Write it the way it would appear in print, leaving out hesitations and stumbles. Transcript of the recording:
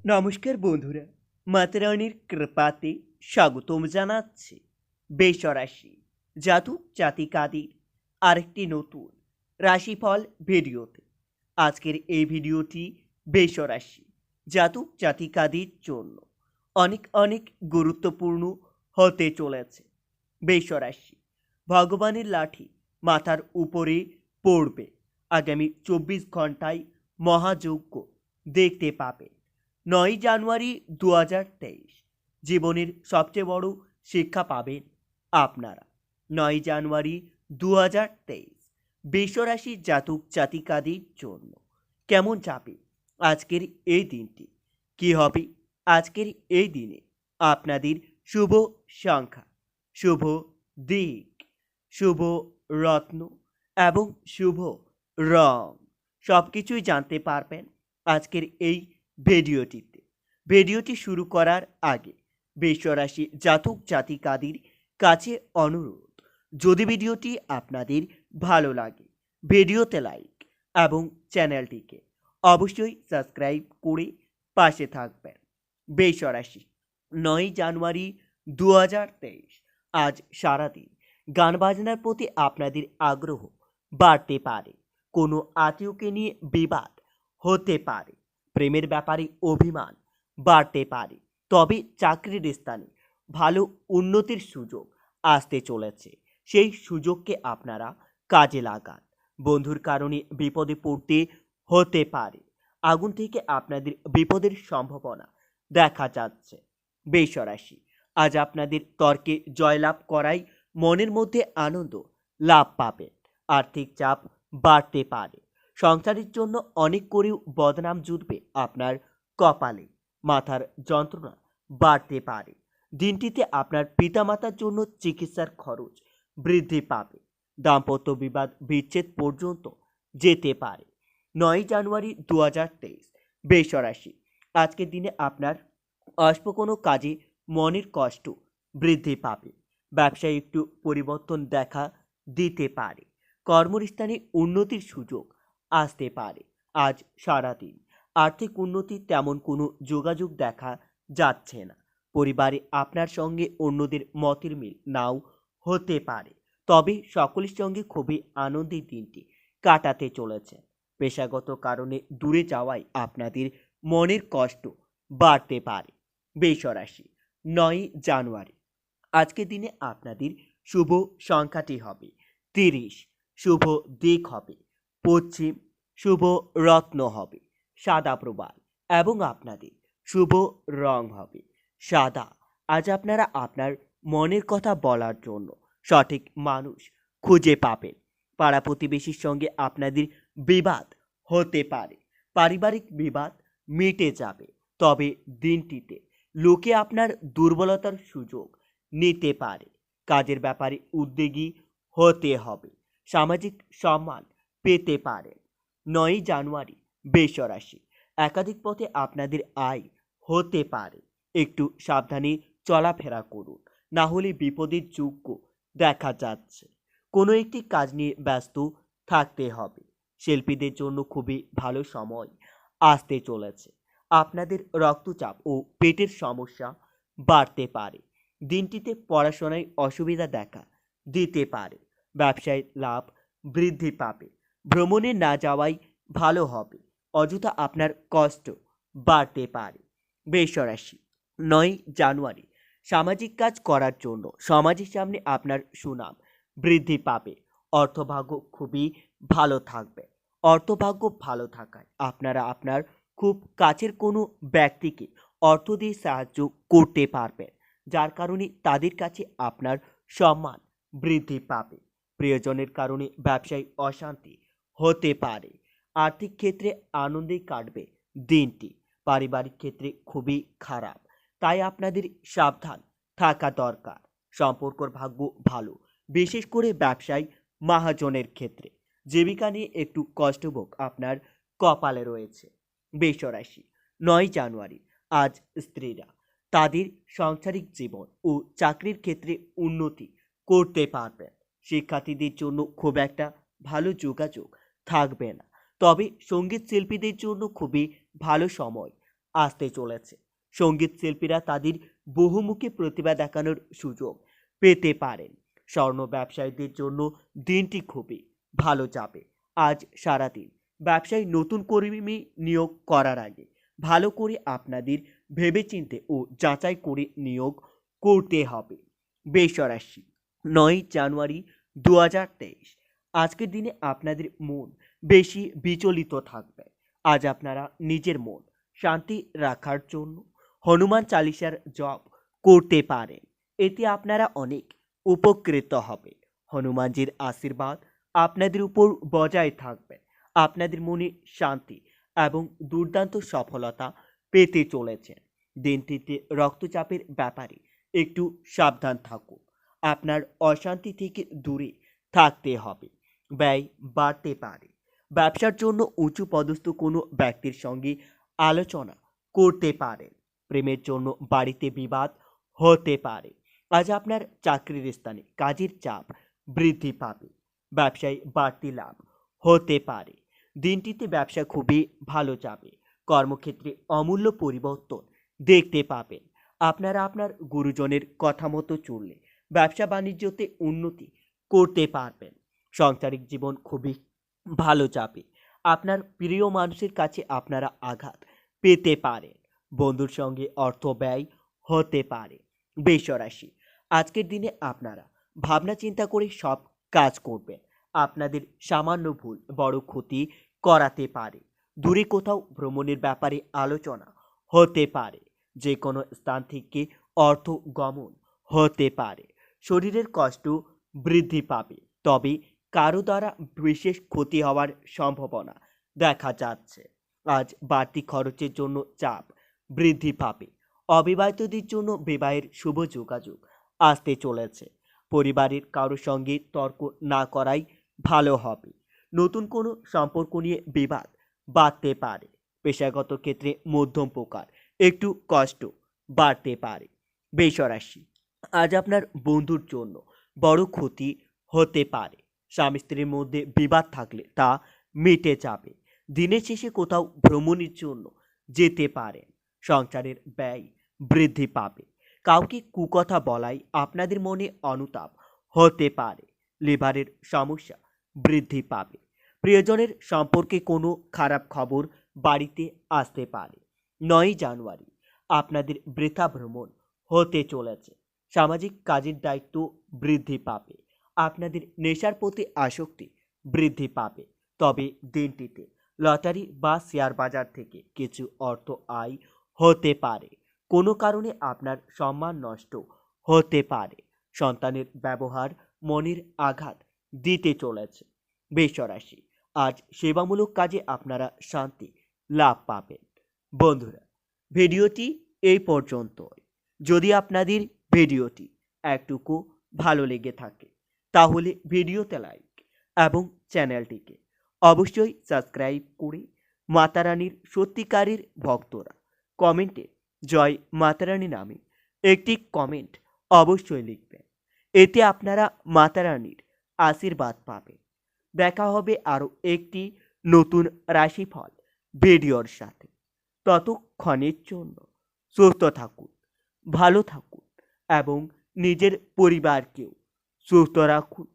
নমস্কার বন্ধুরা, মাতারানির কৃপাতে স্বাগতম জানাচ্ছি বেসরাশি জাতক জাতিকাদের আরেকটি নতুন রাশিফল ভিডিওতে। আজকের এই ভিডিওটি বেসরাশি জাতক জাতিকাদের জন্য অনেক অনেক গুরুত্বপূর্ণ হতে চলেছে। বেসরাশি ভগবানের লাঠি মাথার উপরে পড়বে। আগামী 24 ঘন্টায় মহাযজ্ঞ দেখতে পাবে। 9 জানুয়ারি 2023 জীবনের সবচেয়ে বড় শিক্ষা পাবেন আপনারা। 9 জানুয়ারি 2023 বৃষরাশি জাতক জাতিকাদের জন্য কেমন যাবে আজকের এই দিনটি, কি হবে আজকের এই দিনে আপনাদের শুভ সংখ্যা, শুভ দিক, শুভ রত্ন এবং শুভ রং সব কিছুই জানতে পারবেন আজকের এই ভিডিওটিতে। ভিডিওটি শুরু করার আগে বৃষরাশি জাতক জাতিকাদের কাছে অনুরোধ, যদি ভিডিওটি আপনাদের ভালো লাগে ভিডিওতে লাইক এবং চ্যানেলটিকে অবশ্যই সাবস্ক্রাইব করে পাশে থাকবেন। বৃষরাশি 9 জানুয়ারি 2023 আজ সারাদিন গান বাজনার প্রতি আপনাদের আগ্রহ বাড়তে পারে। কোনো আত্মীয়কে নিয়ে বিবাদ হতে পারে। প্রেমের ব্যাপারে অভিমান বাড়তে পারে। তবে চাকরির স্থানে ভালো উন্নতির সুযোগ আসতে চলেছে, সেই সুযোগকে আপনারা কাজে লাগান। বন্ধুর কারণে বিপদে পড়তে হতে পারে। আগুন থেকে আপনাদের বিপদের সম্ভাবনা দেখা যাচ্ছে। বৃষরাশি আজ আপনাদের তর্কে জয়লাভ করাই মনের মধ্যে আনন্দ লাভ পাবেন। আর্থিক চাপ বাড়তে পারে। সংসারের জন্য অনেক করেও বদনাম জুটবে আপনার কপালে। মাথার যন্ত্রণা বাড়তে পারে। দিনটিতে আপনার পিতামাতার জন্য চিকিৎসার খরচ বৃদ্ধি পাবে। দাম্পত্য বিবাদ বিচ্ছেদ পর্যন্ত যেতে পারে। 9 জানুয়ারি 2023 বৃষরাশি আজকের দিনে আপনার অল্প কোনো কাজে মনের কষ্ট বৃদ্ধি পাবে। ব্যবসায় একটু পরিবর্তন দেখা দিতে পারে। কর্মস্থানে উন্নতির সুযোগ আসতে পারে। আজ সারাদিন আর্থিক উন্নতি তেমন কোনো যোগাযোগ দেখা যাচ্ছে না। পরিবারে আপনার সঙ্গে অন্যদের মতের মিল নাও হতে পারে, তবে সকলের সঙ্গে খুবই আনন্দের দিনটি কাটাতে চলেছে। পেশাগত কারণে দূরে যাওয়ায় আপনাদের মনের কষ্ট বাড়তে পারে। বৃষরাশি 9 জানুয়ারি আজকের দিনে আপনাদের শুভ সংখ্যাটি হবে 30, শুভ দিক হবে পশ্চিম, শুভ রত্ন হবে সাদা প্রবাল এবং আপনাদের শুভ রং হবে সাদা। আজ আপনারা আপনার মনের কথা বলার জন্য সঠিক মানুষ খুঁজে পাবেন। পাড়া প্রতিবেশীর সঙ্গে আপনাদের বিবাদ হতে পারে। পারিবারিক বিবাদ মিটে যাবে। তবে দিনটিতে লোকে আপনার দুর্বলতার সুযোগ নিতে পারে। কাজের ব্যাপারে উদ্যোগী হতে হবে। সামাজিক সম্মান পেতে পারেন। 9 জানুয়ারি বৃষরাশি একাধিক পথে আপনাদের আয় হতে পারে। একটু সাবধানে চলাফেরা করুন, না হলে বিপদের যোগ্য দেখা যাচ্ছে। কোনো একটি কাজ নিয়ে ব্যস্ত থাকতে হবে। শিল্পীদের জন্য খুবই ভালো সময় আসতে চলেছে। আপনাদের রক্তচাপ ও পেটের সমস্যা বাড়তে পারে। দিনটিতে পড়াশোনায় অসুবিধা দেখা দিতে পারে। ব্যবসায় লাভ বৃদ্ধি পাবে। ভ্রমণে না যাওয়াই ভালো হবে। অযথা আপনার কষ্ট বাড়তে পারে। বৃষরাশি 9 জানুয়ারি সামাজিক কাজ করার জন্য সমাজের সামনে আপনার সুনাম বৃদ্ধি পাবে। অর্থভাগ্য খুবই ভালো থাকবে। অর্থভাগ্য ভালো থাকায় আপনারা আপনার খুব কাছের কোনো ব্যক্তিকে অর্থ দিয়ে সাহায্য করতে পারবেন, যার কারণে তাদের কাছে আপনার সম্মান বৃদ্ধি পাবে। প্রিয়জনের কারণে ব্যবসায় অশান্তি হতে পারে। আর্থিক ক্ষেত্রে আনন্দে কাটবে দিনটি। পারিবারিক ক্ষেত্রে খুবই খারাপ, তাই আপনাদের সাবধান থাকা দরকার। সম্পর্কর ভাগ্য ভালো, বিশেষ করে ব্যবসায় মহাজনের ক্ষেত্রে। জীবিকা নিয়ে একটু কষ্টভোগ আপনার কপালে রয়েছে। বৃষরাশি 9 জানুয়ারি আজ স্ত্রীরা তাদের সাংসারিক জীবন ও চাকরির ক্ষেত্রে উন্নতি করতে পারবেন। শিক্ষার্থীদের জন্য খুব একটা ভালো যোগাযোগ থাকবে না, তবে সঙ্গীত শিল্পীদের জন্য খুবই ভালো সময় আসতে চলেছে। সঙ্গীত শিল্পীরা তাদের বহুমুখী প্রতিভা দেখানোর সুযোগ পেতে পারেন। স্বর্ণ ব্যবসায়ীদের জন্য দিনটি খুবই ভালো যাবে। আজ সারাদিন ব্যবসায়ী নতুন কর্মী নিয়োগ করার আগে ভালো করে আপনাদের ভেবেচিন্তে ও যাচাই করে নিয়োগ করতে হবে। বেসরাশি 9 জানুয়ারি 2023। আজকের দিনে আপনাদের মন বেশি বিচলিত থাকবে। আজ আপনারা নিজের মন শান্তি রাখার জন্য হনুমান চালিসার জপ করতে পারেন। এতে আপনারা অনেক উপকৃত হবে। হনুমানজির আশীর্বাদ আপনাদের উপর বজায় থাকবে। আপনাদের মনে শান্তি এবং দুর্দান্ত সফলতা পেতে চলেছেন। দিনটিতে রক্তচাপের ব্যাপারে একটু সাবধান থাকুন। আপনার অশান্তি থেকে দূরে থাকতে হবে। ব্যয় বাড়তে পারে। ব্যবসার জন্য উঁচু পদস্থ কোনো ব্যক্তির সঙ্গে আলোচনা করতে পারেন। প্রেমের জন্য বাড়িতে বিবাদ হতে পারে। আজ আপনার চাকরির স্থানে কাজের চাপ বৃদ্ধি পাবে। ব্যবসায় বাড়তি লাভ হতে পারে। দিনটিতে ব্যবসা খুবই ভালো যাবে। কর্মক্ষেত্রে অমূল্য পরিবর্তন দেখতে পাবেন। আপনারা আপনার গুরুজনের কথা মতো চললে ব্যবসা বাণিজ্যতে উন্নতি করতে পারবেন। সাংসারিক জীবন খুবই ভালো যাবে। আপনার প্রিয় মানুষের কাছে আপনারা আঘাত পেতে পারেন। বন্ধুর সঙ্গে অর্থ ব্যয় হতে পারে। বেসরাশি আজকের দিনে আপনারা ভাবনা চিন্তা করে সব কাজ করবেন। আপনাদের সামান্য ভুল বড় ক্ষতি করাতে পারে। দূরে কোথাও ভ্রমণের ব্যাপারে আলোচনা হতে পারে। যে কোনো স্থান থেকে অর্থ গমন হতে পারে। শরীরের কষ্ট বৃদ্ধি পাবে, তবে কারো দ্বারা বিশেষ ক্ষতি হওয়ার সম্ভাবনা দেখা যাচ্ছে। আজ বাড়তি খরচের জন্য চাপ বৃদ্ধি পাবে। অবিবাহিতদের জন্য বিবাহের শুভ যোগাযোগ আসতে চলেছে। পরিবারের কারোর সঙ্গে তর্ক না করাই ভালো হবে। নতুন কোনো সম্পর্ক নিয়ে বিবাদ বাড়তে পারে। পেশাগত ক্ষেত্রে মধ্যম প্রকার একটু কষ্ট বাড়তে পারে। বেসরাশি আজ আপনার বন্ধুর জন্য বড় ক্ষতি হতে পারে। স্বামী স্ত্রীর মধ্যে বিবাদ থাকলে তা মিটে যাবে। দিনের শেষে কোথাও ভ্রমণের জন্য যেতে পারেন। সংসারের ব্যয় বৃদ্ধি পাবে। কাউকে কুকথা বলাই আপনাদের মনে অনুতাপ হতে পারে। লিভারের সমস্যা বৃদ্ধি পাবে। প্রিয়জনের সম্পর্কে কোনো খারাপ খবর বাড়িতে আসতে পারে। 9 জানুয়ারি আপনাদের বৃথা ভ্রমণ হতে চলেছে। সামাজিক কাজের দায়িত্ব বৃদ্ধি পাবে। আপনাদের নেশার প্রতি আসক্তি বৃদ্ধি পাবে। তবে দিনটিতে লটারি বা শেয়ার বাজার থেকে কিছু অর্থ আয় হতে পারে। কোনো কারণে আপনার সম্মান নষ্ট হতে পারে। সন্তানের ব্যবহার মনের আঘাত দিতে চলেছে। বেসরাশি আজ সেবামূলক কাজে আপনারা শান্তি লাভ পাবেন। বন্ধুরা, ভিডিওটি এই পর্যন্তই। যদি আপনাদের ভিডিওটি একটুকু ভালো লেগে থাকে তাহলে ভিডিওতে লাইক এবং চ্যানেলটিকে অবশ্যই সাবস্ক্রাইব করে মাতারানীর সত্যিকারের ভক্তরা কমেন্টে জয় মাতারানী নামে একটি কমেন্ট অবশ্যই লিখবেন। এতে আপনারা মাতারানীর আশীর্বাদ পাবেন। দেখা হবে আরও একটি নতুন রাশিফল ভিডিওর সাথে। ততক্ষণের জন্য সুস্থ থাকুন, ভালো থাকুন এবং নিজের পরিবারকেও সুস্থ রাখুন।